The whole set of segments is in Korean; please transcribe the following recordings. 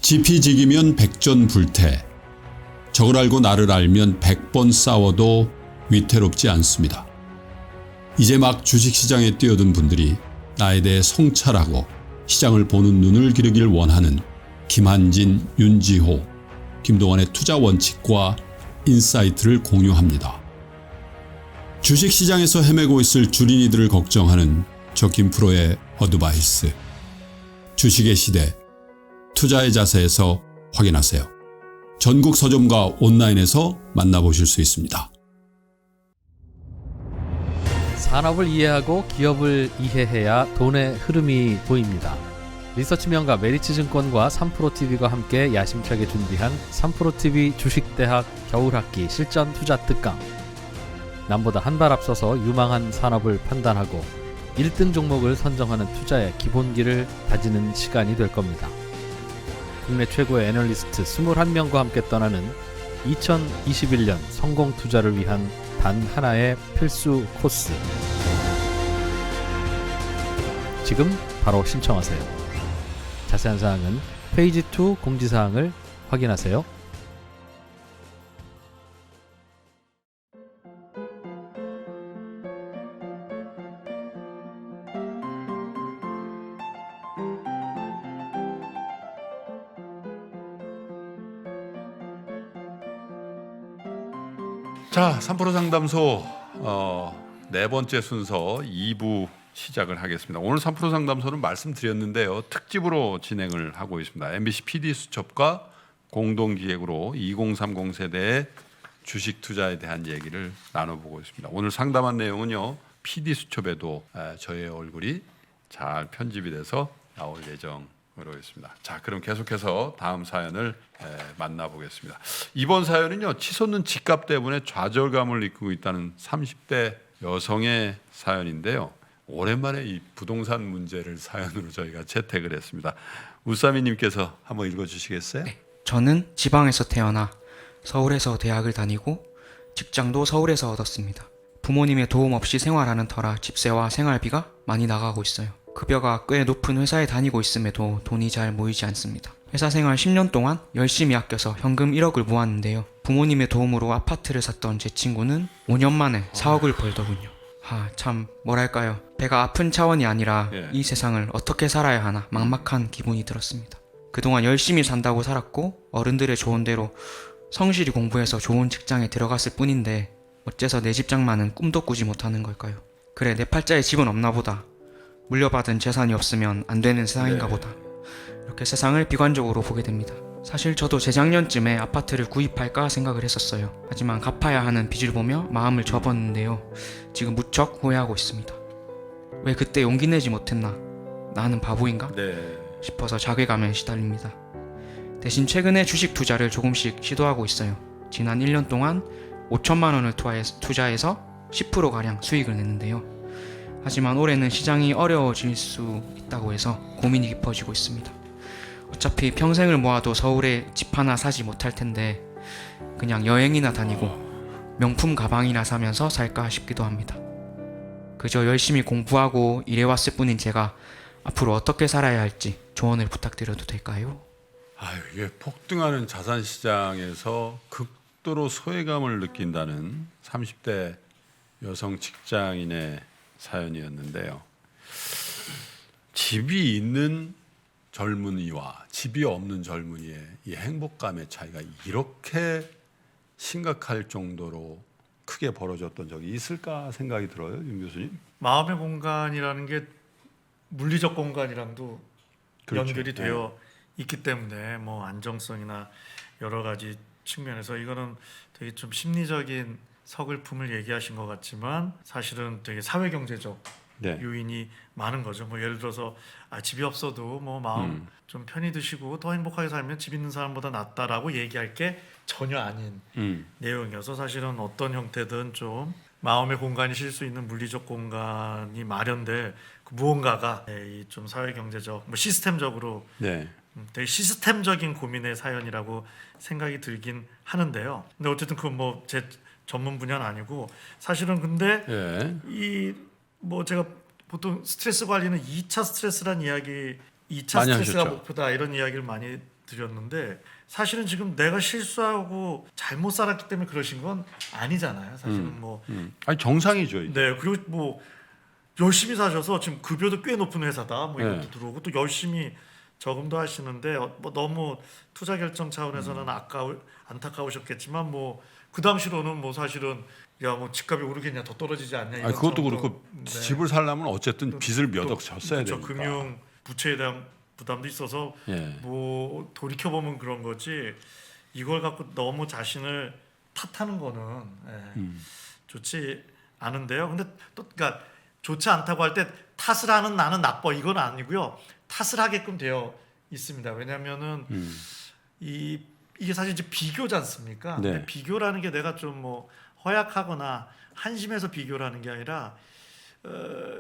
지피지기면 백전불태. 적을 알고 나를 알면 100번 싸워도 위태롭지 않습니다. 이제 막 주식시장에 뛰어든 분들이 나에 대해 성찰하고 시장을 보는 눈을 기르길 원하는 김한진, 윤지호, 김동완의 투자 원칙과 인사이트를 공유합니다. 주식시장에서 헤매고 있을 주린이들을 걱정하는 저 김프로의 어드바이스. 주식의 시대, 투자의 자세에서 확인하세요. 전국 서점과 온라인에서 만나보실 수 있습니다. 산업을 이해하고 기업을 이해해야 돈의 흐름이 보입니다. 리서치 명가 메리츠증권과 3프로TV가 함께 야심차게 준비한 3프로TV 주식대학 겨울학기 실전 투자 특강. 남보다 한 발 앞서서 유망한 산업을 판단하고 1등 종목을 선정하는 투자의 기본기를 다지는 시간이 될 겁니다. 국내 최고의 애널리스트 21명과 함께 떠나는 2021년 성공 투자를 위한 단 하나의 필수 코스. 지금 바로 신청하세요. 자세한 사항은 페이지 2 공지사항을 확인하세요. 자, 3프로 상담소 네 번째 순서 2부 시작을 하겠습니다. 오늘 3프로 상담소는 말씀드렸는데요. 특집으로 진행을 하고 있습니다. MBC PD수첩과 공동기획으로 2030 세대의 주식 투자에 대한 얘기를 나눠보고 있습니다. 오늘 상담한 내용은요. PD수첩에도 저의 얼굴이 잘 편집이 돼서 나올 예정으로 있습니다. 자, 그럼 계속해서 다음 사연을 만나보겠습니다. 이번 사연은요. 치솟는 집값 때문에 좌절감을 느끼고 있다는 30대 여성의 사연인데요. 오랜만에 이 부동산 문제를 사연으로 저희가 채택을 했습니다. 우사미님께서 한번 읽어주시겠어요? 네, 저는 지방에서 태어나 서울에서 대학을 다니고 직장도 서울에서 얻었습니다. 부모님의 도움 없이 생활하는 터라 집세와 생활비가 많이 나가고 있어요. 급여가 꽤 높은 회사에 다니고 있음에도 돈이 잘 모이지 않습니다. 회사 생활 10년 동안 열심히 아껴서 현금 1억을 모았는데요. 부모님의 도움으로 아파트를 샀던 제 친구는 5년 만에 4억을 벌더군요. 참 뭐랄까요. 배가 아픈 차원이 아니라 이 세상을 어떻게 살아야 하나 막막한 기분이 들었습니다. 그동안 열심히 산다고 살았고 어른들의 조언대로 성실히 공부해서 좋은 직장에 들어갔을 뿐인데 어째서 내 집장만은 꿈도 꾸지 못하는 걸까요? 그래, 내 팔자에 집은 없나 보다. 물려받은 재산이 없으면 안 되는 세상인가 보다. 이렇게 세상을 비관적으로 보게 됩니다. 사실 저도 재작년쯤에 아파트를 구입할까 생각을 했었어요. 하지만 갚아야 하는 빚을 보며 마음을 접었는데요. 지금 무척 후회하고 있습니다. 왜 그때 용기 내지 못했나? 나는 바보인가? 싶어서 자괴감에 시달립니다. 대신 최근에 주식 투자를 조금씩 시도하고 있어요. 지난 1년 동안 5천만 원을 투자해서 10%가량 수익을 냈는데요. 하지만 올해는 시장이 어려워질 수 있다고 해서 고민이 깊어지고 있습니다. 어차피 평생을 모아도 서울에 집 하나 사지 못할 텐데 그냥 여행이나 다니고 명품 가방이나 사면서 살까 싶기도 합니다. 그저 열심히 공부하고 일해왔을 뿐인 제가 앞으로 어떻게 살아야 할지 조언을 부탁드려도 될까요? 이게 폭등하는 자산 시장에서 극도로 소외감을 느낀다는 30대 여성 직장인의 사연이었는데요. 집이 있는 젊은이와 집이 없는 젊은이의 이 행복감의 차이가 이렇게 심각할 정도로 크게 벌어졌던 적이 있을까 생각이 들어요, 윤 교수님. 마음의 공간이라는 게 물리적 공간이랑도 그렇죠. 연결이 되어 있기 때문에 뭐 안정성이나 여러 가지 측면에서 이거는 되게 좀 심리적인 서글픔을 얘기하신 것 같지만 사실은 되게 사회경제적 요인이 많은 거죠. 뭐 예를 들어서 집이 없어도 뭐 마음 좀 편히 드시고 더 행복하게 살면 집 있는 사람보다 낫다라고 얘기할 게 전혀 아닌 내용이어서 사실은 어떤 형태든 좀 마음의 공간이 실 수 있는 물리적 공간이 마련될 그 무언가가 이 좀 사회경제적 뭐 시스템적으로 되게 시스템적인 고민의 사연이라고 생각이 들긴 하는데요. 근데 어쨌든 그 뭐 제 전문 분야는 아니고 사실은 근데 이 뭐 제가 보통 스트레스 관리는 2차 스트레스란 이야기, 2차 스트레스가 하셨죠. 목표다 이런 이야기를 많이 드렸는데 사실은 지금 내가 실수하고 잘못 살았기 때문에 그러신 건 아니잖아요. 사실은 뭐 아니 정상이죠. 이게. 네, 그리고 뭐 열심히 사셔서 지금 급여도 꽤 높은 회사다. 뭐 이것도 네. 들어오고 또 열심히 저금도 하시는데 뭐 너무 투자 결정 차원에서는 안타까우셨겠지만 뭐 그 당시로는 뭐 사실은 야 뭐 집값이 오르겠냐 더 떨어지지 않냐. 아니, 그것도 정도- 그렇고 네. 집을 살려면 어쨌든 빚을 몇 억 졌어야 그렇죠. 되니까. 금융 부채에 대한 부담도 있어서 예. 뭐 돌이켜 보면 그런 거지 이걸 갖고 너무 자신을 탓하는 거는 좋지 않은데요. 근데 또 그러니까 좋지 않다고 할 때 탓을 하는 나는 나빠 이건 아니고요. 탓을 하게끔 되어 있습니다. 왜냐하면은 이게 사실 이제 비교지 않습니까? 네. 근데 비교라는 게 내가 좀 뭐 허약하거나 한심해서 비교라는 게 아니라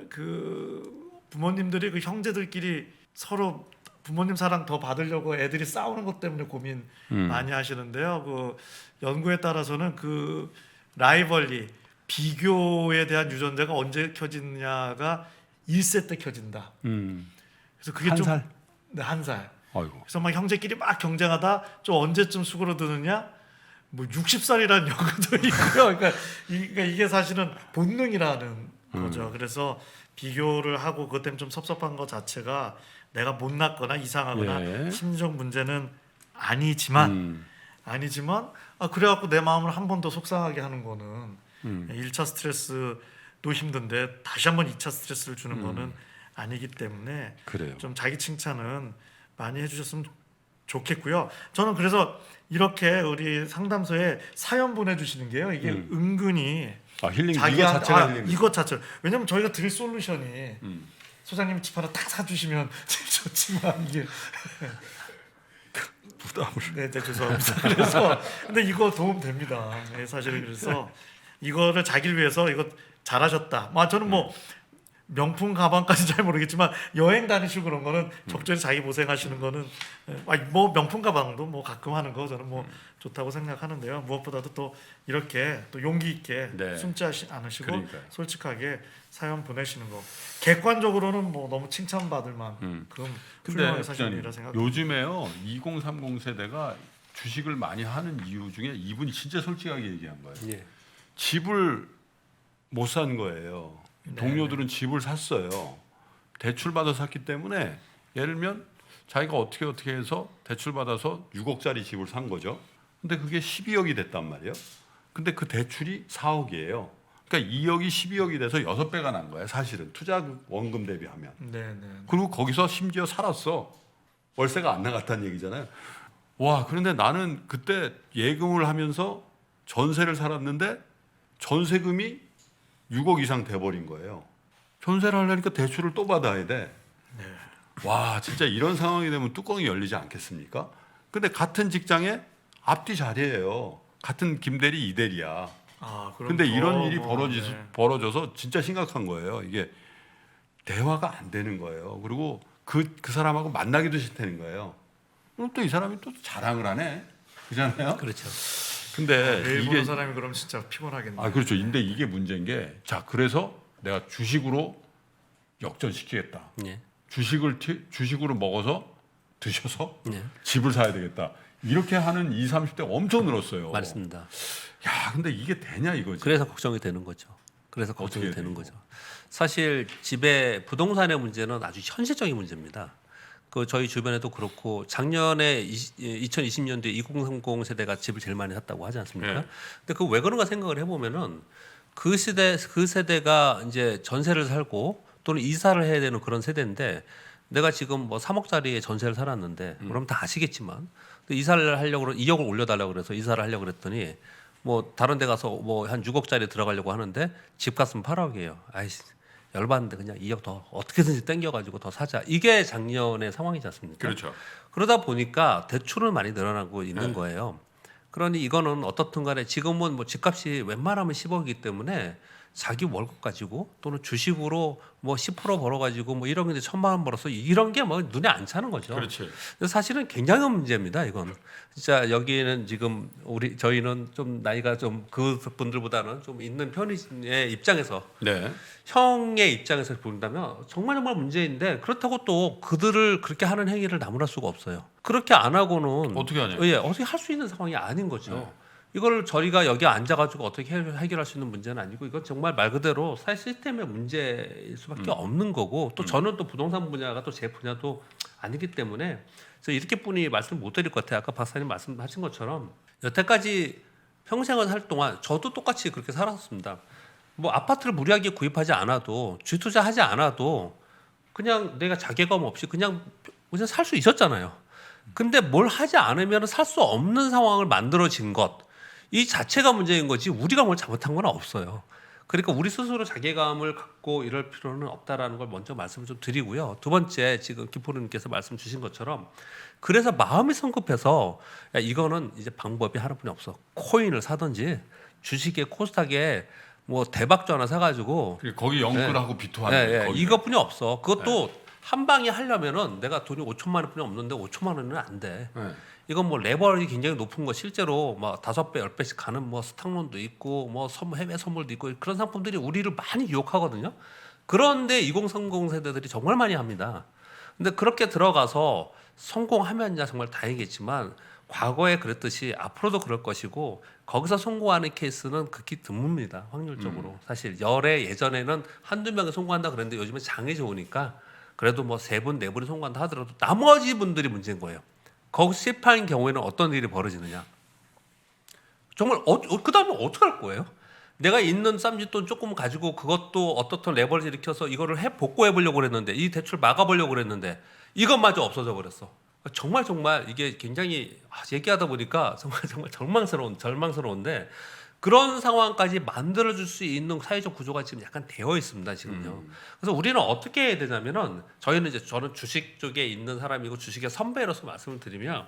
그 부모님들이 그 형제들끼리 서로 부모님 사랑 더 받으려고 애들이 싸우는 것 때문에 고민 많이 하시는데요. 그 연구에 따라서는 그 라이벌리 비교에 대한 유전자가 언제 켜지느냐가 1세 때 켜진다. 그래서 그게 한 좀 살? 네, 한 살. 아이고. 그래서 막 형제끼리 막 경쟁하다 좀 언제쯤 수그러드느냐? 뭐 60살이라는 연구도 있고요. 그러니까 이게 사실은 본능이라는 거죠. 그래서 비교를 하고 그것 때문에 좀 섭섭한 것 자체가 내가 못났거나 이상하거나 예. 심리적 문제는 아니지만 그래갖고 내 마음을 한 번 더 속상하게 하는 거는 1차 스트레스도 힘든데 다시 한번 2차 스트레스를 주는 거는 아니기 때문에 그래요. 좀 자기 칭찬은 많이 해주셨으면 좋겠고요. 저는 그래서 이렇게 우리 상담소에 사연 보내주시는 게요. 이게 은근히 아, 힐링 이거 자기한- 자체가 힐링. 이것 자체. 왜냐면 저희가 드릴 솔루션이 소장님이 집 하나 딱 사주시면 좋지만 이게 부담을. 네, 죄송합니다. 그래서 근데 이거 도움 됩니다. 네, 사실은 그래서 이거를 자기를 위해서 이거 잘하셨다. 저는 뭐 명품 가방까지 잘 모르겠지만 여행 다니시고 그런 거는 적절히 자기 고생하시는 거는 뭐 명품 가방도 뭐 가끔 하는 거 저는 뭐 좋다고 생각하는데요. 무엇보다도 또 이렇게 또 용기 있게 네. 숨지 않으시고 그러니까요. 솔직하게 사연 보내시는 거 객관적으로는 뭐 너무 칭찬받을 만큼 근데 훌륭한 부장님, 사실이라 생각합니다. 요즘에요 2030 세대가 주식을 많이 하는 이유 중에 이분이 진짜 솔직하게 얘기한 거예요. 예. 집을 못 산 거예요. 네. 동료들은 집을 샀어요. 대출 받아 샀기 때문에 예를 들면 자기가 어떻게 해서 대출 받아서 6억짜리 집을 산 거죠. 근데 그게 12억이 됐단 말이에요. 근데 그 대출이 4억이에요. 그러니까 2억이 12억이 돼서 6배가 난 거예요. 사실은 투자 원금 대비하면. 네. 그리고 거기서 심지어 살았어. 월세가 안 나갔다는 얘기잖아요. 와, 그런데 나는 그때 예금을 하면서 전세를 살았는데 전세금이 6억 이상 돼버린 거예요. 전세를 하려니까 대출을 또 받아야 돼. 와, 진짜 이런 상황이 되면 뚜껑이 열리지 않겠습니까? 근데 같은 직장에 앞뒤 자리예요. 같은 김대리 이대리야. 그럼 근데 더 이런 일이 뭐, 벌어져서 진짜 심각한 거예요. 이게 대화가 안 되는 거예요. 그리고 그 사람하고 만나기도 싫다는 거예요. 그럼 또 이 사람이 또 자랑을 하네. 그잖아요. 그렇죠. 근데 매일 이게 보는 사람이 그럼 진짜 피곤하겠네요. 그렇죠. 근데 이게 문제인 게 자, 그래서 내가 주식으로 역전시키겠다. 예. 주식으로 먹어서 드셔서 예. 집을 사야 되겠다. 이렇게 하는 20, 30대 엄청 늘었어요. 맞습니다. 야, 근데 이게 되냐 이거지. 그래서 걱정이 되는 거죠. 그래서 걱정이 어떻게 되는 되고? 거죠. 사실 집의 부동산의 문제는 아주 현실적인 문제입니다. 그 저희 주변에도 그렇고 작년에 2020년도에 2030 세대가 집을 제일 많이 샀다고 하지 않습니까? 네. 근데 그 왜 그런가 생각을 해보면은 그 세대가 이제 전세를 살고 또는 이사를 해야 되는 그런 세대인데 내가 지금 뭐 3억짜리 전세를 살았는데 그럼 다 아시겠지만 이사를 하려고 2억을 올려달라고 그래서 이사를 하려고 그랬더니 뭐 다른 데 가서 뭐 한 6억짜리 들어가려고 하는데 집값은 8억이에요. 아이씨 열받는데 그냥 2억 더 어떻게든지 땡겨가지고 더 사자. 이게 작년의 상황이지 않습니까? 그렇죠. 그러다 보니까 대출은 많이 늘어나고 있는 네. 거예요. 그러니 이거는 어떻든 간에 지금은 뭐 집값이 웬만하면 10억이기 때문에 자기 월급 가지고 또는 주식으로 뭐 10% 벌어가지고 뭐 1억 원인데 1,000만 원 벌어서 이런 게 뭐 눈에 안 차는 거죠. 그렇지. 근데 사실은 굉장한 문제입니다. 이건 진짜 여기는 지금 저희는 좀 나이가 좀 그 분들보다는 좀 있는 편의 입장에서 네. 형의 입장에서 본다면 정말 문제인데 그렇다고 또 그들을 그렇게 하는 행위를 나무랄 수가 없어요. 그렇게 안 하고는 어떻게 하냐? 예, 어떻게 할 수 있는 상황이 아닌 거죠. 네. 이걸 저희가 여기 앉아가지고 어떻게 해결할 수 있는 문제는 아니고 이건 정말 말 그대로 사회 시스템의 문제일 수밖에 없는 거고 또 저는 또 부동산 분야가 또 제 분야도 아니기 때문에 그래서 이렇게뿐이 말씀 못 드릴 것 같아요. 아까 박사님 말씀하신 것처럼 여태까지 평생을 살 동안 저도 똑같이 그렇게 살았습니다. 뭐 아파트를 무리하게 구입하지 않아도 주식 투자하지 않아도 그냥 내가 자괴감 없이 그냥 살 수 있었잖아요. 근데 뭘 하지 않으면 살 수 없는 상황을 만들어진 것. 이 자체가 문제인 거지 우리가 뭘 잘못한 건 없어요. 그러니까 우리 스스로 자괴감을 갖고 이럴 필요는 없다라는 걸 먼저 말씀을 좀 드리고요. 두 번째 지금 김포르님께서 말씀 주신 것처럼 그래서 마음이 성급해서 야, 이거는 이제 방법이 하나뿐이 없어. 코인을 사든지 주식에 코스닥에 뭐 대박주 하나 사가지고 거기 영끌하고 비토하는 예, 거기. 이것뿐이 없어. 그것도 한 방에 하려면은 내가 돈이 5천만 원뿐이 없는데 5천만 원은 안 돼. 네. 이건 뭐 레버리지 굉장히 높은 거 실제로 막 5배, 10배씩 가는 뭐 스탁론도 있고 뭐 해외 선물도 있고 그런 상품들이 우리를 많이 유혹하거든요. 그런데 2030 세대들이 정말 많이 합니다. 근데 그렇게 들어가서 성공하면야 정말 다행이겠지만 과거에 그랬듯이 앞으로도 그럴 것이고 거기서 성공하는 케이스는 극히 드뭅니다. 확률적으로. 사실 열에 예전에는 한두 명이 성공한다 그랬는데 요즘은 장이 좋으니까 그래도 뭐 3분, 4분이 성공한다 하더라도 나머지 분들이 문제인 거예요. 거기서 실패한 경우에는 어떤 일이 벌어지느냐. 정말 그 다음에 어떻게 할 거예요? 내가 있는 쌈짓돈 조금 가지고 그것도 어떻든 레버리지 일으켜서 이거를 복구해 보려고 그랬는데 이 대출 막아보려고 그랬는데 이것마저 없어져 버렸어. 정말 이게 굉장히 얘기하다 보니까 정말 절망스러운데 그런 상황까지 만들어줄 수 있는 사회적 구조가 지금 약간 되어 있습니다 지금요. 그래서 우리는 어떻게 해야 되냐면은 저는 주식 쪽에 있는 사람이고 주식의 선배로서 말씀을 드리면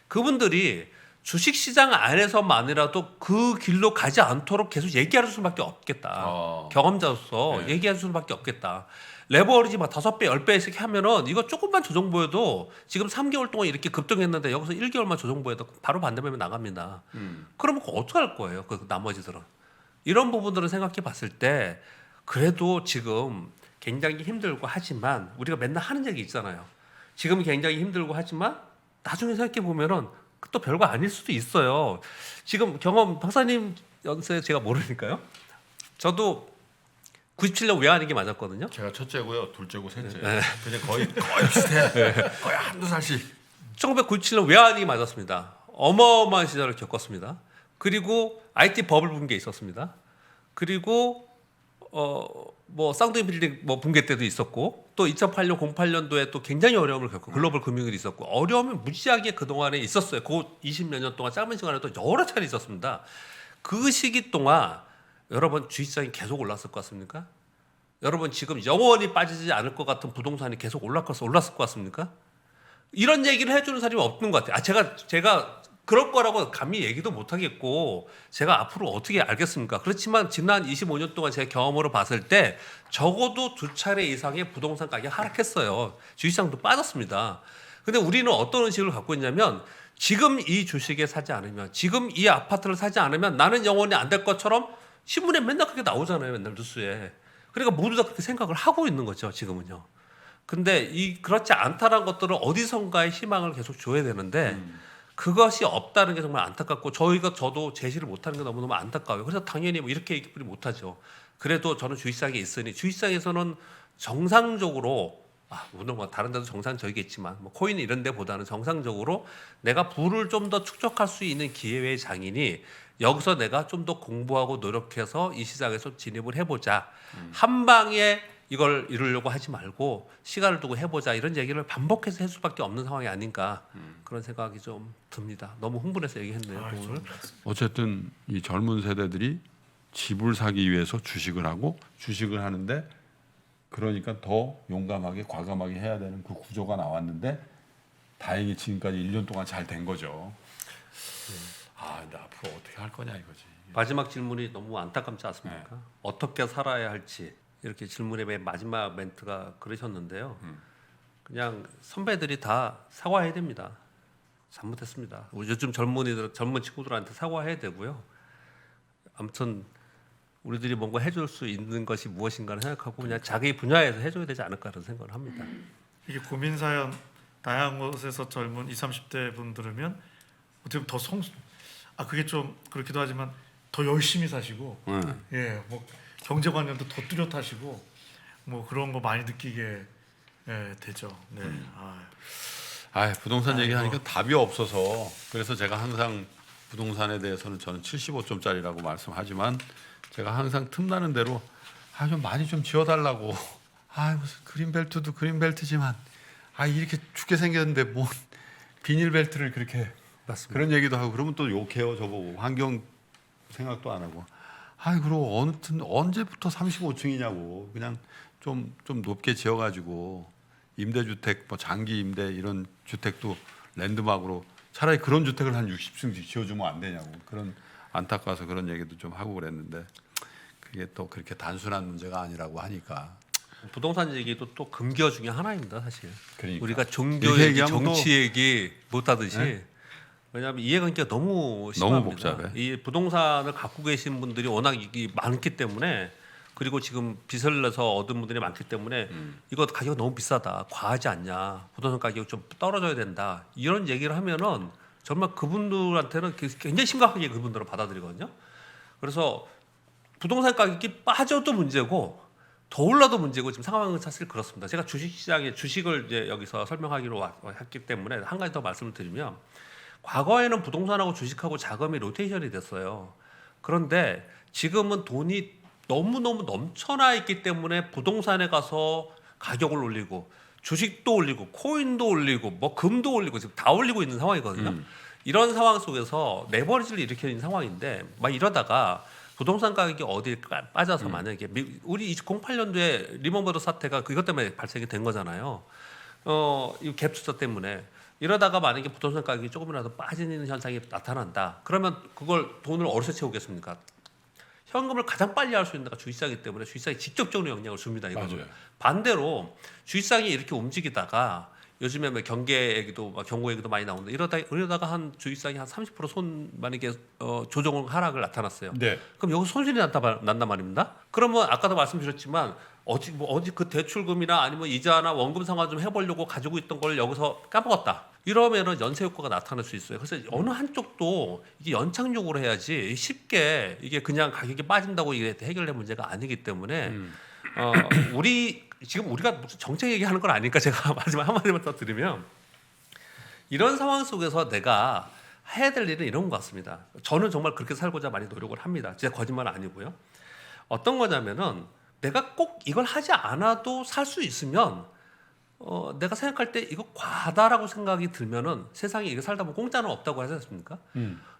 그분들이 주식 시장 안에서만이라도 그 길로 가지 않도록 계속 얘기할 수밖에 없겠다. 경험자로서 네. 얘기할 수밖에 없겠다. 레버리지 막 5배, 10배씩 하면은 이거 조금만 조정 보여도 지금 3개월 동안 이렇게 급등했는데 여기서 1개월만 조정 보여도 바로 반대되면 나갑니다. 그러면 어떻게 할 거예요? 그 나머지들은. 이런 부분들을 생각해 봤을 때 그래도 지금 굉장히 힘들고 하지만 우리가 맨날 하는 얘기 있잖아요. 지금 굉장히 힘들고 하지만 나중에 생각해 보면은 또 별거 아닐 수도 있어요. 지금 박사님 연세 제가 모르니까요. 저도 97년 외환위기 맞았거든요. 제가 첫째고요, 둘째고 셋째. 네. 그냥 거의 비슷해. 거의 한두 살씩. 1997년 외환위기 맞았습니다. 어마어마한 시절을 겪었습니다. 그리고 IT 버블 붕괴 있었습니다. 그리고 뭐 쌍둥이 빌딩 뭐 붕괴 때도 있었고 또 2008년 08년도에 또 굉장히 어려움을 겪고 글로벌 금융위기 있었고 어려움이 무지하게 그 동안에 있었어요. 그 20몇 년 동안 짧은 시간에 또 여러 차례 있었습니다. 그 시기 동안 여러분 주식시장이 계속 올랐을 것 같습니까? 여러분 지금 영원히 빠지지 않을 것 같은 부동산이 계속 올랐을 것 같습니까? 이런 얘기를 해주는 사람이 없는 것 같아요. 제가 그럴 거라고 감히 얘기도 못 하겠고 제가 앞으로 어떻게 알겠습니까? 그렇지만 지난 25년 동안 제 경험으로 봤을 때 적어도 2차례 이상의 부동산 가격이 하락했어요. 주식시장도 빠졌습니다. 근데 우리는 어떤 의식을 갖고 있냐면 지금 이 주식에 사지 않으면 지금 이 아파트를 사지 않으면 나는 영원히 안 될 것처럼 신문에 맨날 그렇게 나오잖아요. 맨날 뉴스에. 그러니까 모두 다 그렇게 생각을 하고 있는 거죠. 지금은요. 근데 그렇지 않다는 것들은 어디선가의 희망을 계속 줘야 되는데 그것이 없다는 게 정말 안타깝고 저도 제시를 못하는 게 너무너무 안타까워요. 그래서 당연히 뭐 이렇게 얘기뿐이 못하죠. 그래도 저는 주식시장에 있으니 주식시장에서는 정상적으로 물론 뭐 다른 데도 정상적이겠지만 뭐 코인 이런 데보다는 정상적으로 내가 부를 좀 더 축적할 수 있는 기회의 장이니 여기서 내가 좀 더 공부하고 노력해서 이 시장에서 진입을 해보자. 한 방에 이걸 이루려고 하지 말고 시간을 두고 해보자. 이런 얘기를 반복해서 할 수밖에 없는 상황이 아닌가 그런 생각이 좀 듭니다. 너무 흥분해서 얘기했네요. 오늘. 어쨌든 이 젊은 세대들이 집을 사기 위해서 주식을 하고 주식을 하는데 그러니까 더 용감하게 과감하게 해야 되는 그 구조가 나왔는데 다행히 지금까지 1년 동안 잘 된 거죠. 아, 나 앞으로 어떻게 할 거냐 이거지. 마지막 질문이 너무 안타깝지 않습니까? 어떻게 살아야 할지 이렇게 질문의 맨 마지막 멘트가 그러셨는데요. 그냥 선배들이 다 사과해야 됩니다. 잘못했습니다. 요즘 젊은 친구들한테 사과해야 되고요. 아무튼 우리들이 뭔가 해줄 수 있는 것이 무엇인가를 생각하고 그냥 자기 분야에서 해줘야 되지 않을까라는 생각을 합니다. 이게 고민 사연 다양한 곳에서 젊은 20, 30대 분 들으면 어떻게 보면 그게 좀 그렇기도 하지만 더 열심히 사시고 예, 뭐 경제관념도 더 뚜렷하시고 뭐 그런 거 많이 느끼게 되죠. 네. 부동산 얘기하니까 답이 없어서 그래서 제가 항상 부동산에 대해서는 저는 75점짜리라고 말씀하지만 제가 항상 틈나는 대로 좀 많이 좀 지어달라고. 무슨 그린벨트도 그린벨트지만 이렇게 죽게 생겼는데 뭐 비닐벨트를 그렇게 맞습니다. 그런 얘기도 하고 그러면 또 욕해요 저보고. 환경 생각도 안 하고. 그리고 언제부터 35층이냐고. 그냥 좀 높게 지어가지고 임대주택 뭐 장기 임대 이런 주택도 랜드마크로 차라리 그런 주택을 한 60층 지어주면 안 되냐고. 그런 안타까워서 그런 얘기도 좀 하고 그랬는데 그게 또 그렇게 단순한 문제가 아니라고 하니까. 부동산 얘기도 또 금기어 중에 하나입니다, 사실. 그러니까. 우리가 종교 이렇게 얘기, 얘기하면 정치 얘기 못하듯이. 네? 왜냐하면 이해관계가 너무 심합니다. 너무 복잡해. 이 부동산을 갖고 계신 분들이 워낙 이게 많기 때문에 그리고 지금 빚을 내서 얻은 분들이 많기 때문에 이거 가격이 너무 비싸다, 과하지 않냐, 부동산 가격이 좀 떨어져야 된다 이런 얘기를 하면은 정말 그분들한테는 굉장히 심각하게 그분들은 받아들이거든요. 그래서 부동산 가격이 빠져도 문제고 더 올라도 문제고 지금 상황은 사실 그렇습니다. 제가 주식시장에 주식을 이제 여기서 설명하기로 했기 때문에 한 가지 더 말씀을 드리면 과거에는 부동산하고 주식하고 자금이 로테이션이 됐어요. 그런데 지금은 돈이 너무너무 넘쳐나 있기 때문에 부동산에 가서 가격을 올리고 주식도 올리고 코인도 올리고 뭐 금도 올리고 지금 다 올리고 있는 상황이거든요. 이런 상황 속에서 레버리지를 일으켜 있는 상황인데 막 이러다가 부동산 가격이 어디에 빠져서 만약에 우리 08년도에 리먼브러더 사태가 그것 때문에 발생이 된 거잖아요. 이 갭 투자 때문에 이러다가 만약에 부동산 가격이 조금이라도 빠지는 현상이 나타난다. 그러면 그걸 돈을 어디서 채우겠습니까? 현금을 가장 빨리 할 수 있는 데가 주식시장이기 때문에 주식시장이 직접적으로 영향을 줍니다. 이거는. 맞아요. 반대로 주식시장이 이렇게 움직이다가 요즘에 뭐 경계 얘기도 경고 얘기도 많이 나오는데 이러다가 한 주식시장이 한 30% 만약에 조정 하락을 나타났어요. 네. 그럼 여기서 손실이 난단 말입니다. 그러면 아까도 말씀드렸지만 어디 그 대출금이나 아니면 이자나 원금 상환 좀 해보려고 가지고 있던 걸 여기서 까먹었다. 이러면은 연쇄 효과가 나타날 수 있어요. 그래서 어느 한쪽도 이게 연착륙으로 해야지 쉽게 이게 그냥 가격이 빠진다고 이게 해결될 문제가 아니기 때문에 우리가 무슨 정책 얘기하는 건 아니니까 제가 마지막 한마디만 더 드리면 이런 상황 속에서 내가 해야 될 일은 이런 것 같습니다. 저는 정말 그렇게 살고자 많이 노력을 합니다. 진짜 거짓말 아니고요. 어떤 거냐면은 내가 꼭 이걸 하지 않아도 살 수 있으면 내가 생각할 때 이거 과하다라고 생각이 들면은 세상에 이거 살다 보면 공짜는 없다고 하지 않습니까?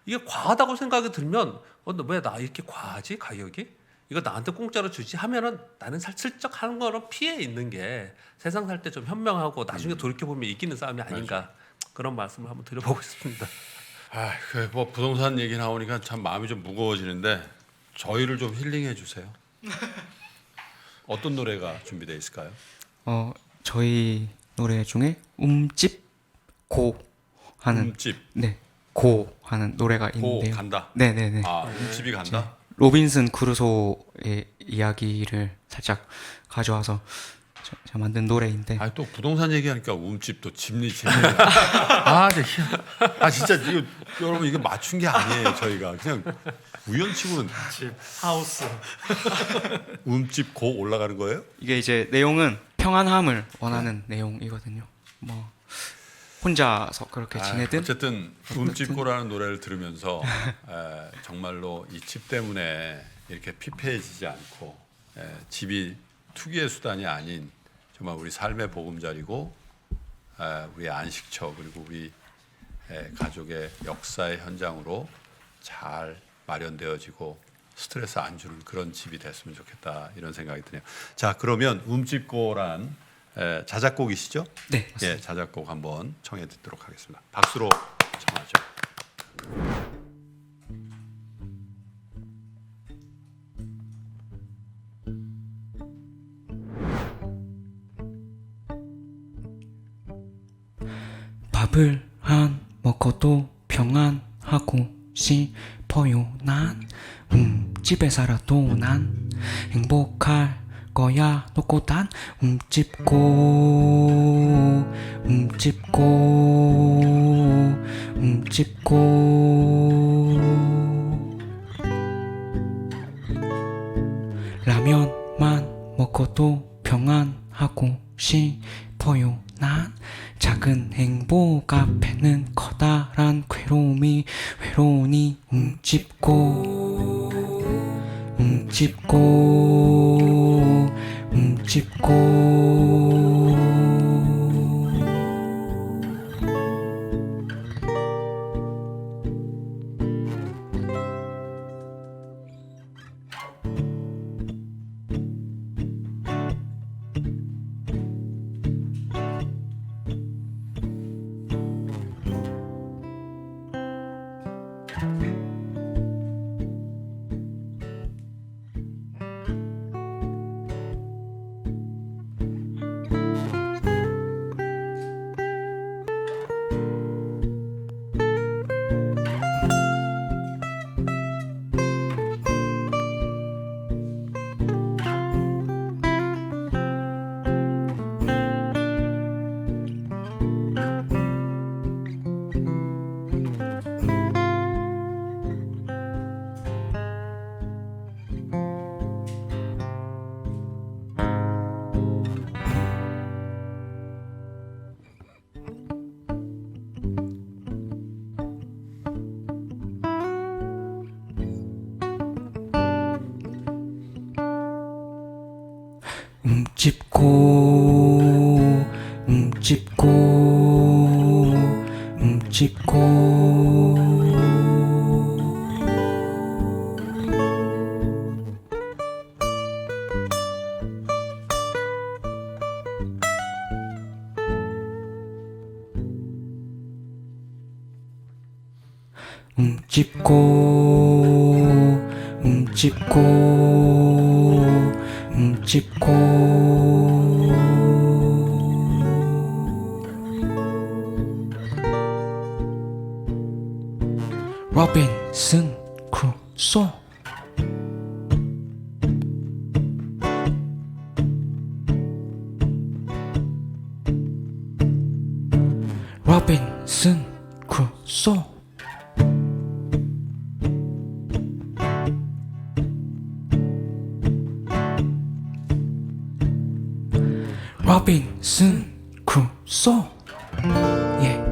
이게 과하다고 생각이 들면 왜 나 이렇게 과하지 가격이? 이거 나한테 공짜로 주지 하면은 나는 슬쩍 하는 거는 피해 있는 게 세상 살 때 좀 현명하고 나중에 돌이켜 보면 이기는 싸움이 아닌가 그런 말씀을 한번 드려보고 싶습니다. 뭐 부동산 얘기 나오니까 참 마음이 좀 무거워지는데 저희를 좀 힐링해 주세요. 어떤 노래가 준비되어 있을까요? 저희 노래 중에 고 하는 고 하는 노래가 고 있는데요. 간다. 네네네. 집이 간다. 로빈슨 크루소의 이야기를 살짝 가져와서 제가 만든 노래인데. 또 부동산 얘기하니까 움집도 집리. 진짜 이거 여러분 이거 맞춘 게 아니에요. 저희가 그냥 우연치고는 집, 하우스. 움집 고 올라가는 거예요? 이게 이제 내용은 평안함을 원하는 내용이거든요. 뭐 혼자서 그렇게 지내든 어쨌든 움집고라는 노래를 들으면서 정말로 이 집 때문에 이렇게 피폐해지지 않고 집이 투기의 수단이 아닌 정말 우리 삶의 보금자리고 우리 안식처 그리고 우리 가족의 역사의 현장으로 잘 마련되어지고 스트레스 안 주는 그런 집이 됐으면 좋겠다 이런 생각이 드네요. 자 그러면 움집고란 자작곡이시죠? 네, 맞습니다. 자작곡 한번 청해 듣도록 하겠습니다. 박수로 청하죠. 밥을 한 먹어도 평안하고 싶어요. 난 집에 살아도 난 행복할 거야. 놓고 단 라면만 먹어도 평안하고 싶어요. 난 작은 행복 앞에는 커다란 괴로움이 외로우니 로빈슨 크루소 로빈슨 크루소 로빈슨 크루소 예.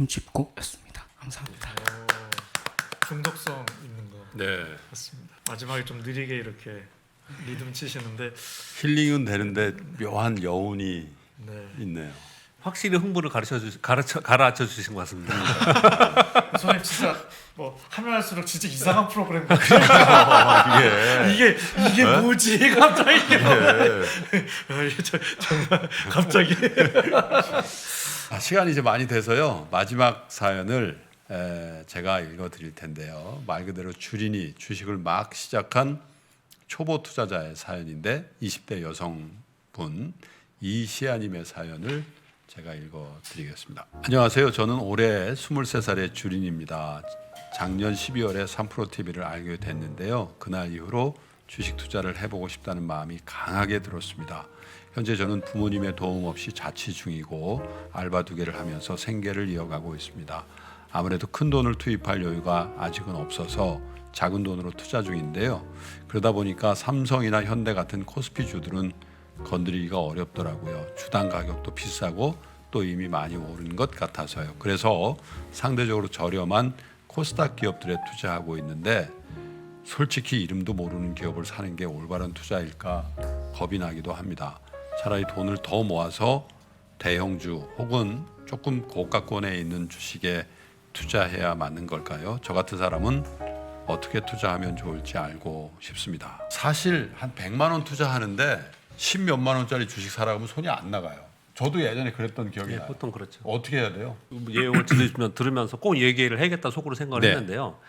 흠집곡이었습니다. 감사합니다. 중독성 있는 거 네. 같습니다. 마지막에 좀 느리게 이렇게 리듬 치시는데 힐링은 되는데 묘한 여운이 네. 있네요. 확실히 흥부를 가르쳐 주신 것 같습니다. 선생님 진짜 뭐 하면 할수록 진짜 이상한 프로그램 같아요. 이게 뭐지? 갑자기 정말 갑자기 시간이 이제 많이 돼서요. 마지막 사연을 제가 읽어드릴 텐데요. 말 그대로 주린이 주식을 막 시작한 초보 투자자의 사연인데 20대 여성분 이시아님의 사연을 제가 읽어드리겠습니다. 안녕하세요. 저는 올해 23살의 주린입니다. 작년 12월에 3프로TV를 알게 됐는데요. 그날 이후로 주식 투자를 해보고 싶다는 마음이 강하게 들었습니다. 현재 저는 부모님의 도움 없이 자취 중이고 알바 2개를 하면서 생계를 이어가고 있습니다. 아무래도 큰 돈을 투입할 여유가 아직은 없어서 작은 돈으로 투자 중인데요. 그러다 보니까 삼성이나 현대 같은 코스피주들은 건드리기가 어렵더라고요. 주당 가격도 비싸고 또 이미 많이 오른 것 같아서요. 그래서 상대적으로 저렴한 코스닥 기업들에 투자하고 있는데 솔직히 이름도 모르는 기업을 사는 게 올바른 투자일까 겁이 나기도 합니다. 차라리 돈을 더 모아서 대형주 혹은 조금 고가권에 있는 주식에 투자해야 맞는 걸까요? 저 같은 사람은 어떻게 투자하면 좋을지 알고 싶습니다. 사실 한 100만 원 투자하는데 10몇만 원짜리 주식 사라고 하면 손이 안 나가요. 저도 예전에 그랬던 기억이 나요. 보통 그렇죠. 어떻게 해야 돼요? 내용을 들으면서 꼭 얘기를 해야겠다 속으로 생각을 네. 했는데요.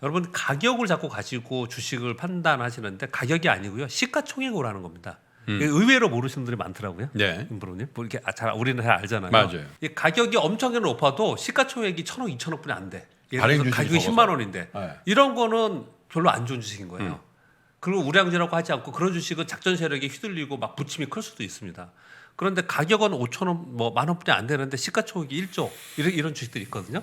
여러분 가격을 자꾸 가지고 주식을 판단하시는데 가격이 아니고요. 시가총액으로 하는 겁니다. 의외로 모르시는 분들이 많더라고요. 네. 임브로님. 뭐 이렇게 잘 우리는 잘 알잖아요. 맞아요. 이 가격이 엄청나게 높아도 시가총액이 1,000억, 2,000억뿐이 안 돼. 예를 발행 들어서 주식이 가격이 적어서. 10만 원인데 네. 이런 거는 별로 안 좋은 주식인 거예요. 그리고 우량주라고 하지 않고 그런 주식은 작전 세력에 휘둘리고 막 부침이 클 수도 있습니다. 그런데 가격은 5,000원, 뭐 10,000원뿐이 안 되는데 시가총액이 1조 이런 주식들이 있거든요.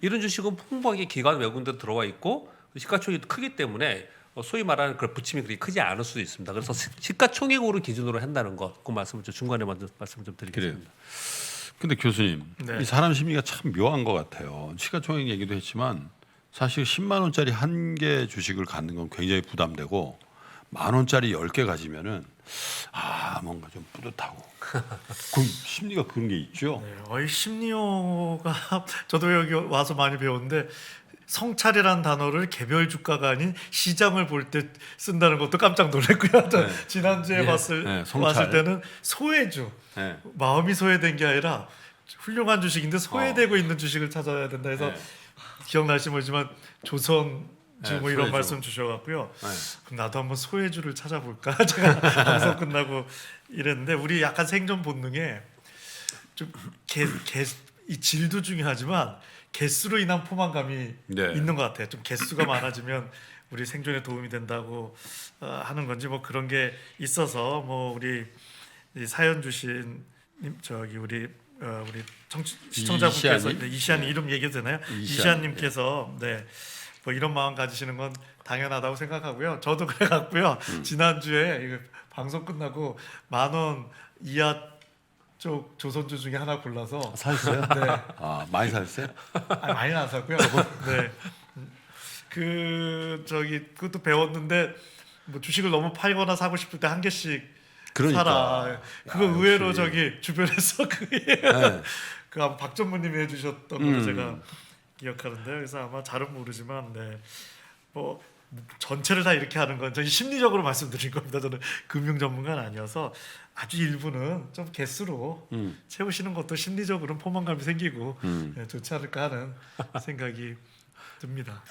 이런 주식은 풍부하게 기관 외국인들 들어와 있고 시가총액이 크기 때문에 소위 말하는 그런 부침이 그렇게 크지 않을 수도 있습니다. 그래서 시가총액으로 기준으로 한다는 것, 그 말씀을 좀 중간에 먼저 말씀 좀 드리겠습니다. 근데 교수님, 네. 이 사람 심리가 참 묘한 것 같아요. 시가총액 얘기도 했지만 사실 10만 원짜리 한 개 주식을 갖는 건 굉장히 부담되고 10,000원짜리 10개 가지면은 뭔가 좀 뿌듯하고 그 심리가 그런 게 있죠. 네, 심리호가 저도 여기 와서 많이 배웠는데 성찰이라는 단어를 개별 주가가 아닌 시장을 볼 때 쓴다는 것도 깜짝 놀랐고요. 저 지난주에 성찰. 봤을 때는 소외주, 네. 마음이 소외된 게 아니라 훌륭한 주식인데 소외되고 있는 주식을 찾아야 된다 해서 네. 기억나시면 모르지만 조선주 네, 뭐 이런 소외주. 말씀 주셔갖고요. 네. 그럼 나도 한번 소외주를 찾아볼까? 제가 방송 끝나고 이랬는데 우리 약간 생존 본능에 좀 이 질도 중요하지만 개수로 인한 포만감이 네. 있는 것 같아요. 좀 개수가 많아지면 우리 생존에 도움이 된다고 하는 건지 뭐 그런 게 있어서 뭐 우리 이 사연 주신 저기 우리 시청자분께서 이시아님? 이시아님 이름 얘기해도 되나요? 이시아님께서 뭐 이런 마음 가지시는 건 당연하다고 생각하고요. 저도 그래갖고요. 지난주에 이거 방송 끝나고 10,000원 이하 쪽 조선주 중에 하나 골라서 사셨어요? 네. 많이 사셨어요? 많이는 안 샀고요. 네. 그것도 배웠는데 뭐 주식을 너무 팔거나 사고 싶을 때 한 개씩 그러니까. 사라. 그거 야, 의외로 역시. 저기 주변에서 그게 네. 그 아마 박전무님이 해주셨던 걸로 제가 기억하는데요. 그래서 아마 잘은 모르지만 뭐 전체를 다 이렇게 하는 건 저희 심리적으로 말씀드린 겁니다. 저는 금융 전문가는 아니어서 아주 일부는 좀 개수로 채우시는 것도 심리적으로는 포만감이 생기고 좋지 않을까 하는 생각이 듭니다.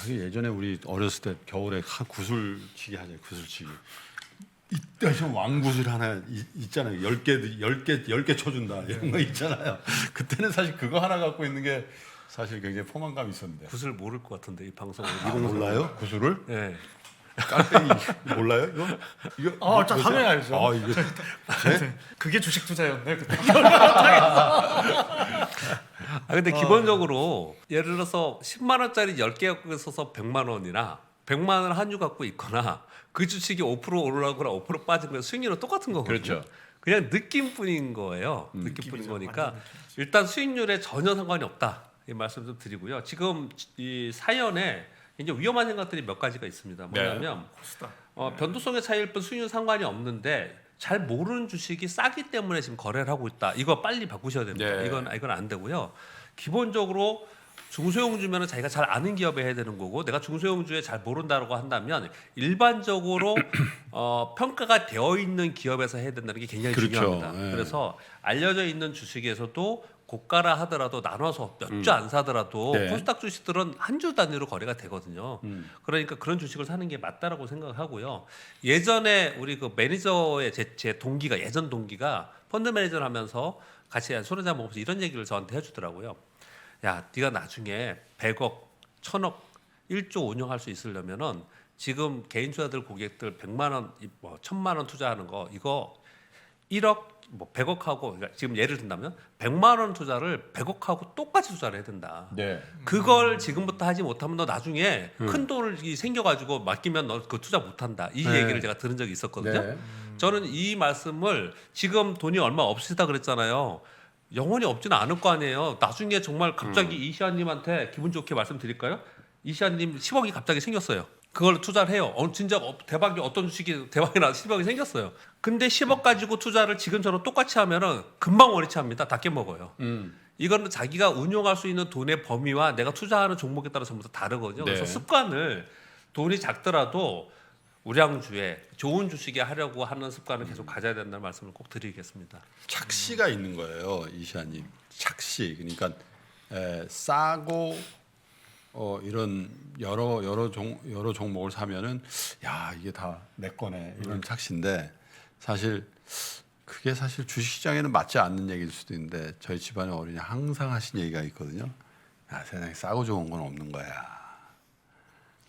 예전에 우리 어렸을 때 겨울에 구슬치기 하잖아요. 구슬치기. 이때 좀 왕구슬 하나 있잖아요. 10개 쳐준다 이런 거 있잖아요. 그때는 사실 그거 하나 갖고 있는 게 사실 굉장히 포만감이 있었는데. 구슬 모를 것 같은데 이 방송을 몰라요? 구슬을? 네. 깔땡이 몰라요? 이거 저 당연히 알죠. 이거 그게 주식 투자였네. 그때. 근데 기본적으로 예를 들어서 10만 원짜리 10개 갖고 있어서 100만 원이나 100만 원 한 주 갖고 있거나 그 주식이 5% 올라가거나 5% 빠지면 수익률은 똑같은 거거든요. 그렇죠. 그냥 느낌뿐인 거예요. 느낌뿐인 거니까 일단 수익률에 전혀 상관이 없다. 이 말씀 좀 드리고요. 지금 이 사연에 이제 위험한 생각들이 몇 가지가 있습니다. 뭐냐면 변동성의 차이일 뿐 수익률 상관이 없는데 잘 모르는 주식이 싸기 때문에 지금 거래를 하고 있다. 이거 빨리 바꾸셔야 됩니다. 네. 이건 안 되고요. 기본적으로 중소형주면은 자기가 잘 아는 기업에 해야 되는 거고 내가 중소형주에 잘 모른다고 한다면 일반적으로 평가가 되어 있는 기업에서 해야 된다는 게 굉장히 그렇죠. 중요합니다. 예. 그래서 알려져 있는 주식에서도 고가라 하더라도 나눠서 몇 주 안 사더라도 네. 코스닥 주식들은 한 주 단위로 거래가 되거든요. 그러니까 그런 주식을 사는 게 맞다라고 생각하고요. 예전에 우리 그 매니저의 제 동기가 예전 동기가 펀드 매니저를 하면서 같이 술 한잔 먹으면서 이런 얘기를 저한테 해주더라고요. 야, 네가 나중에 100억, 1000억, 1조 운영할 수 있으려면은 지금 개인 투자들 고객들 100만 원, 뭐 1000만 원 투자하는 거 이거 1억, 뭐 100억하고 그러니까 지금 예를 든다면 100만 원 투자를 100억하고 똑같이 투자를 해야 된다. 네. 그걸 지금부터 하지 못하면 너 나중에 큰 돈이 생겨가지고 맡기면 너 그 투자 못한다. 이 네. 얘기를 제가 들은 적이 있었거든요. 네. 저는 이 말씀을 지금 돈이 얼마 없으시다 그랬잖아요. 영원히 없지는 않을 거 아니에요. 나중에 정말 갑자기 이시안님한테 기분 좋게 말씀드릴까요? 이시안님 10억이 갑자기 생겼어요. 그걸 투자를 해요. 진짜 대박이 어떤 주식이 대박이 나서 10억이 생겼어요. 근데 10억 가지고 투자를 지금처럼 똑같이 하면은 금방 원위치합니다. 다 깨먹어요. 이거는 자기가 운용할 수 있는 돈의 범위와 내가 투자하는 종목에 따라 전부 다 다르거든요. 네. 그래서 습관을 돈이 작더라도 우량주에 좋은 주식에 하려고 하는 습관을 계속 가져야 된다는 말씀을 꼭 드리겠습니다. 착시가 있는 거예요, 이시아님. 착시. 그러니까 싸고 이런 여러 종목을 사면은 야 이게 다 내 거네 이런 착시인데 사실 그게 사실 주식시장에는 맞지 않는 얘기일 수도 있는데 저희 집안의 어른이 항상 하신 얘기가 있거든요. 야 세상에 싸고 좋은 건 없는 거야.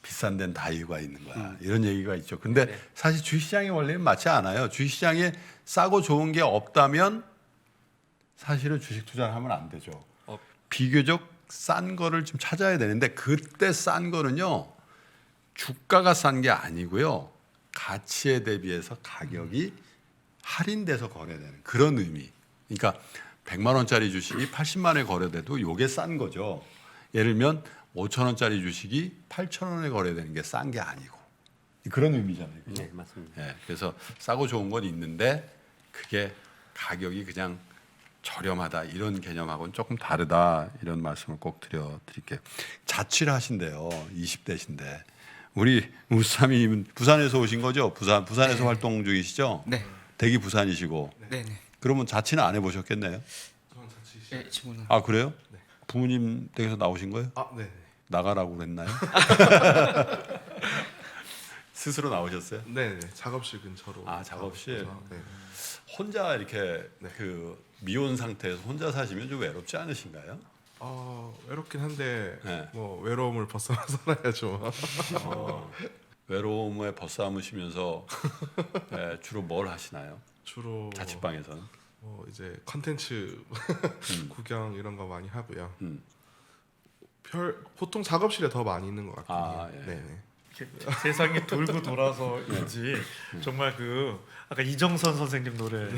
비싼 데는 다 이유가 있는 거야. 이런 얘기가 있죠. 근데 네. 사실 주식시장의 원리는 맞지 않아요. 주식시장에 싸고 좋은 게 없다면 사실은 주식 투자를 하면 안 되죠. 비교적 싼 거를 좀 찾아야 되는데 그때 싼 거는요. 주가가 싼 게 아니고요. 가치에 대비해서 가격이 할인돼서 거래되는 그런 의미. 그러니까 100만 원짜리 주식이 80만 원에 거래돼도 이게 싼 거죠. 예를 들면 5천 원짜리 주식이 8천 원에 거래되는 게 싼 게 아니고 그런 의미잖아요. 그죠? 네, 맞습니다. 예, 그래서 싸고 좋은 건 있는데 그게 가격이 그냥 저렴하다 이런 개념하고는 조금 다르다 이런 말씀을 꼭 드릴게요. 자취를 하신대요. 20대신데 우리 우사미님은 부산에서 오신 거죠? 부산에서 네. 활동 중이시죠? 네. 대기 부산이시고 네네. 그러면 자취는 안 해보셨겠네요? 네, 친구는. 아 그래요? 부모님 댁에서 나오신 거예요? 아, 네. 나가라고 그랬나요? 스스로 나오셨어요? 네, 네. 작업실 근처로. 아, 작업실? 가서, 네. 혼자 이렇게 네. 그 미혼 상태에서 혼자 사시면 좀 외롭지 않으신가요? 외롭긴 한데 네. 뭐 외로움을 벗어나 살아야죠. 외로움에 벗삼으시면서 주로 뭘 하시나요? 주로 자취방에서는? 뭐 이제 컨텐츠 구경 이런 거 많이 하고요. 음. 보통 작업실에 더 많이 있는 것 같긴 아, 해요. 예. 네, 네. 이렇게 세상이 돌고 돌아서인지 정말 그 아까 이정선 선생님 노래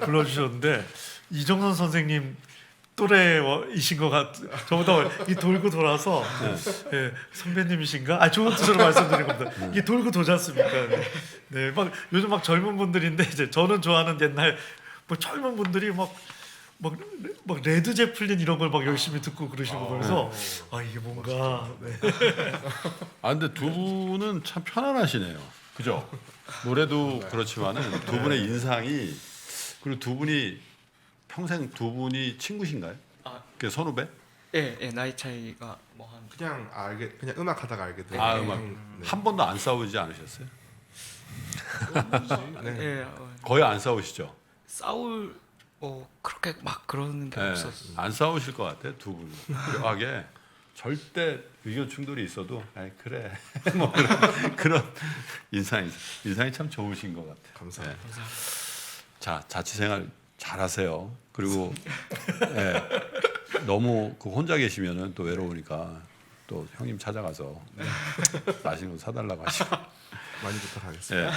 불러주셨는데 이정선 선생님 또래이신 것 같. 저보다 이 돌고 돌아서 예, 선배님이신가? 아 좋은 뜻으로 말씀드린 겁니다. 이게 돌고 도지 않습니까? 네, 막 요즘 막 젊은 분들인데 이제 저는 좋아하는 옛날 뭐 젊은 분들이 막 레드 제플린 이런 걸 막 열심히 듣고 그러시고 그래서 아 이게 뭔가 네. 아 근데 두 분은 참 편안하시네요. 그죠? 노래도 그렇지만은 두 분의 인상이 그리고 두 분이 평생 두 분이 친구신가요? 그 선후배? 예, 예, 나이 차이가 뭐 한. 그냥 음악 하다가 알게 돼요. 아 음악 네. 한 번도 안 싸우지 않으셨어요? 네. 예, 거의 안 싸우시죠? 싸울 그렇게 막 그러는 게 네, 없었어요. 안 싸우실 것 같아요 두 분. 묘하게 절대 의견 충돌이 있어도 아이 그래 뭐 그런 인상이 참 좋으신 것 같아요. 감사합니다. 네. 자 자취생활 잘하세요. 그리고 너무 그 혼자 계시면은 또 외로우니까 또 형님 찾아가서 맛있는 거 사달라고 하시고. 많이 부탁하겠습니다. 예.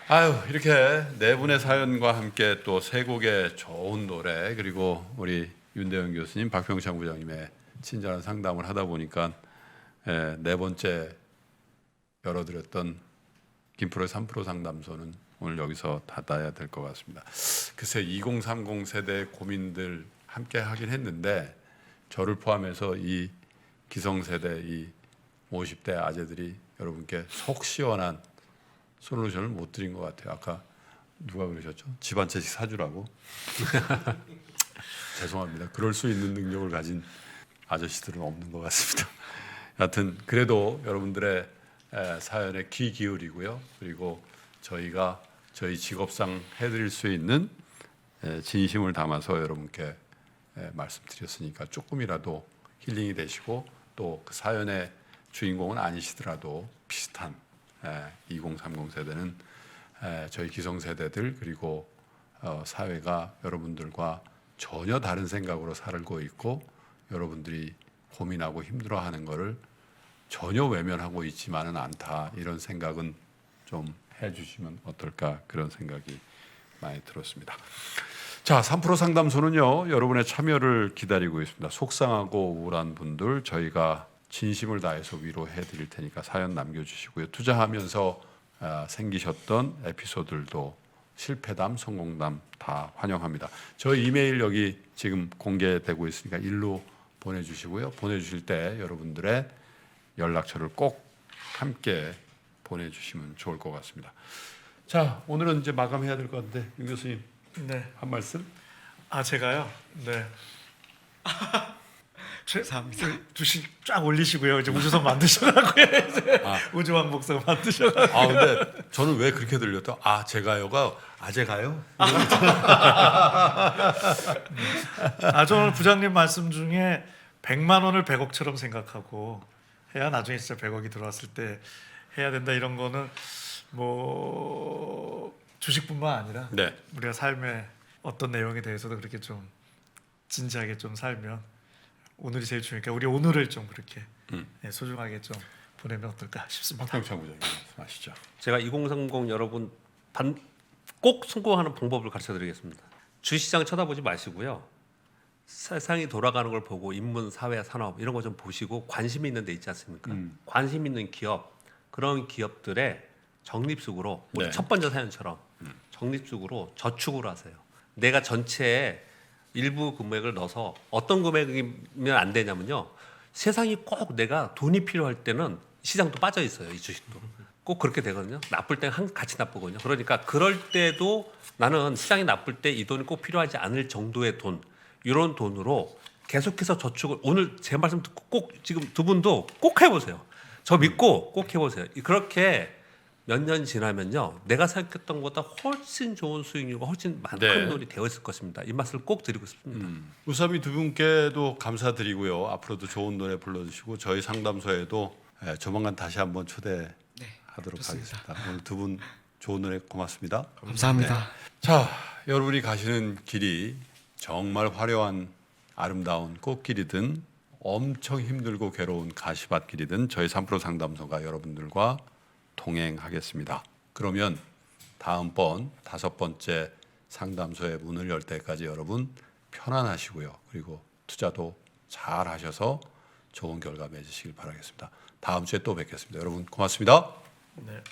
아유 이렇게 네 분의 사연과 함께 또 세 곡의 좋은 노래 그리고 우리 윤대영 교수님, 박병창 부장님의 친절한 상담을 하다 보니까 네 번째 열어드렸던 김프로의 3프로 상담소는 오늘 여기서 닫아야 될 것 같습니다. 글쎄 2030 세대의 고민들 함께 하긴 했는데 저를 포함해서 이 기성세대 이 50대 아재들이 여러분께 속 시원한 솔루션을 못 드린 것 같아요. 아까 누가 그러셨죠? 집 한 채씩 사주라고. 죄송합니다. 그럴 수 있는 능력을 가진 아저씨들은 없는 것 같습니다. 여하튼 그래도 여러분들의 사연에 귀 기울이고요. 그리고 저희가 저희 직업상 해드릴 수 있는 진심을 담아서 여러분께 말씀드렸으니까 조금이라도 힐링이 되시고 또 그 사연의 주인공은 아니시더라도 비슷한 2030 세대는 저희 기성세대들 그리고 사회가 여러분들과 전혀 다른 생각으로 살고 있고 여러분들이 고민하고 힘들어하는 것을 전혀 외면하고 있지만은 않다 이런 생각은 좀 해주시면 어떨까 그런 생각이 많이 들었습니다. 자, 3프로 상담소는요 여러분의 참여를 기다리고 있습니다. 속상하고 우울한 분들 저희가 진심을 다해서 위로해 드릴 테니까 사연 남겨주시고요. 투자하면서 생기셨던 에피소드들도 실패담, 성공담 다 환영합니다. 저 이메일 여기 지금 공개되고 있으니까 일로 보내주시고요. 보내주실 때 여러분들의 연락처를 꼭 함께 보내주시면 좋을 것 같습니다. 자, 오늘은 이제 마감해야 될 것 같은데 윤 교수님 네. 한 말씀? 아 제가요. 네. 감사합니다. 주식 쫙 올리시고요. 이제 우주선 만드셔가고요. 이제 우주왕복선 만드셔가고. 아 근데 저는 왜 그렇게 들렸다? 아 제가요가 아제가요? 저는 부장님 말씀 중에 100만 원을 100억처럼 생각하고 해야 나중에 진짜 100억이 들어왔을 때 해야 된다 이런 거는 뭐 주식뿐만 아니라 네. 우리가 삶의 어떤 내용에 대해서도 그렇게 좀 진지하게 좀 살면 오늘이 제일 중요하니까 우리 오늘을 좀 그렇게 소중하게 좀 보내면 어떨까 싶습니다. 박병창 부장님 말씀하시죠. 제가 2030 여러분 꼭 성공하는 방법을 가르쳐드리겠습니다. 주시장 쳐다보지 마시고요. 세상이 돌아가는 걸 보고 인문, 사회, 산업 이런 거 좀 보시고 관심 있는 데 있지 않습니까? 관심 있는 기업 그런 기업들의 적립식으로 우리 네. 첫 번째 사연처럼 적립식으로 저축을 하세요. 내가 전체에 일부 금액을 넣어서 어떤 금액이면 안 되냐면요. 세상이 꼭 내가 돈이 필요할 때는 시장도 빠져 있어요. 이 주식도. 꼭 그렇게 되거든요. 나쁠 때는 같이 나쁘거든요. 그러니까 그럴 때도 나는 시장이 나쁠 때 이 돈이 꼭 필요하지 않을 정도의 돈 이런 돈으로 계속해서 저축을 오늘 제 말씀 듣고 꼭 지금 두 분도 꼭 해보세요. 저 믿고 꼭 해보세요. 그렇게 몇 년 지나면요, 내가 생각했던 것보다 훨씬 좋은 수익률과 훨씬 많은 네. 돈이 되어 있을 것입니다. 이 맛을 꼭 드리고 싶습니다. 우사미 두 분께도 감사드리고요. 앞으로도 좋은 노래 불러주시고 저희 상담소에도 조만간 다시 한번 초대하도록 좋습니다. 하겠습니다. 오늘 두 분 좋은 노래 고맙습니다. 감사합니다. 자, 여러분이 가시는 길이 정말 화려한 아름다운 꽃길이든 엄청 힘들고 괴로운 가시밭길이든 저희 3프로 상담소가 여러분들과 동행하겠습니다. 그러면 다음번 5번째 상담소의 문을 열 때까지 여러분 편안하시고요. 그리고 투자도 잘 하셔서 좋은 결과 맺으시길 바라겠습니다. 다음 주에 또 뵙겠습니다. 여러분 고맙습니다. 네.